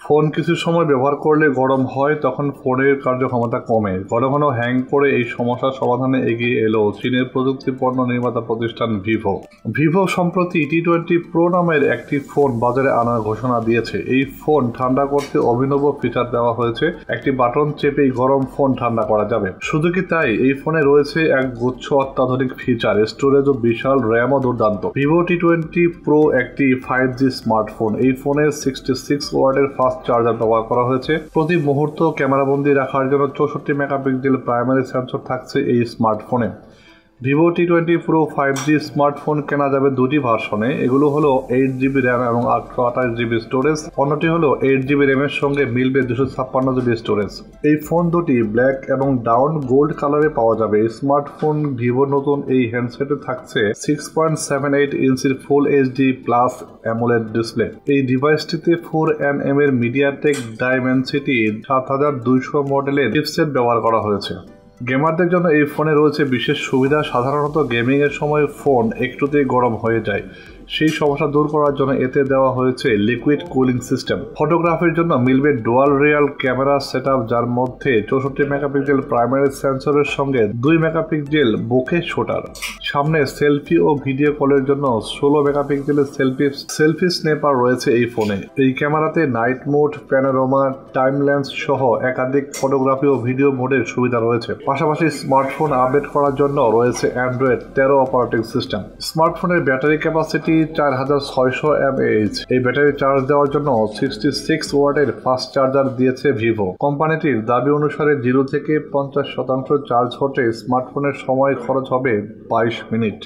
Phone কিছু সময় ব্যবহার করলে গরম হয়, তখন ফোনের কার্যক্ষমতা কমে। ঘন ঘন হ্যাং করে এই সমস্যার সমাধানে এগিয়ে এলো চীনের প্রযুক্তি পণ্য নির্মাতা প্রতিষ্ঠান ভিভো। ভিভো সম্প্রতি T20 Pro নামের একটি ফোন বাজারে আনার ঘোষণা দিয়েছে। এই ফোন ঠান্ডা করতে অভিনব ফিচার দেওয়া হয়েছে। একটি বাটন চেপেই গরম ফোন ঠান্ডা করা যাবে। শুধু কি তাই, এই ফোনে রয়েছে এক গুচ্ছ অত্যাধুনিক ফিচার, স্টোরেজ ও বিশাল র্যামও দুর্দান্ত। ভিভো T20 Pro একটি 5G স্মার্টফোন। এই ফোনে 66 ওয়াটের ফাস্ট চার্জার ব্যবহার করা হয়েছে। প্রতি মুহূর্ত ক্যামেরাবন্দি রাখার জন্য 64 মেগাপিক্সেল প্রাইমারি সেন্সর থাকছে এই স্মার্টফোনে। Vivo T20 Pro 5G smartphone কেনা যাবে দুটি ভার্সনে। এগুলো হলো 8GB র্যাম এবং 828GB স্টোরেজ। অন্যটি হলো 8GB র্যামের সঙ্গে মিলবে 256GB স্টোরেজ। এই ফোন দুটি ব্ল্যাক এবং ডাউন গোল্ড কালারে পাওয়া যাবে। স্মার্টফোন ভিভো নতুন এই হ্যান্ডসেটে থাকছে 6.78 ইঞ্চির full HD plus AMOLED display. এই ডিভাইসটিতে 4nm এর মিডিয়াটেক ডাইমেনসিটি 7200 মডেলের চিপসেট ব্যবহার করা হয়েছে। গেমারদের জন্য এই ফোনে রয়েছে বিশেষ সুবিধা। সাধারণত গেমিং এর সময় ফোন একটুতেই গরম হয়ে যায়, সেই সমস্যা দূর করার জন্য এতে দেওয়া হয়েছে লিকুইড কুলিং সিস্টেম। ফটোগ্রাফির জন্য মিলবে ডুয়াল রিয়াল ক্যামেরা সেটআপ, যার মধ্যে 64 মেগাপিক্সেল প্রাইমারি সেন্সরের সঙ্গে 2 মেগাপিক্সেল বোকে শুটার। সামনে সেলফি ও ভিডিও কলের জন্য 16 মেগাপিক্সেলের সেলফি স্ন্যাপার রয়েছে এই ফোনে। এই ক্যামেরাতে night mode, panorama, time lance সহ একাধিক ফটোগ্রাফি ও ভিডিও মোডের সুবিধা রয়েছে। পাশাপাশি স্মার্টফোন আপডেট করার জন্য রয়েছে অ্যান্ড্রয়েড 13 অপারেটিং সিস্টেম। স্মার্টফোনের ব্যাটারি ক্যাপাসিটি 4600 mAh। এই ব্যাটারি চার্জ দেওয়ার জন্য 66 ওয়াটের ফাস্ট চার্জার দিয়েছে ভিভো। কোম্পানিটির দাবি অনুসারে 0 থেকে 50% চার্জ হতে স্মার্টফোনের সময় খরচ হবে 22 মিনিট।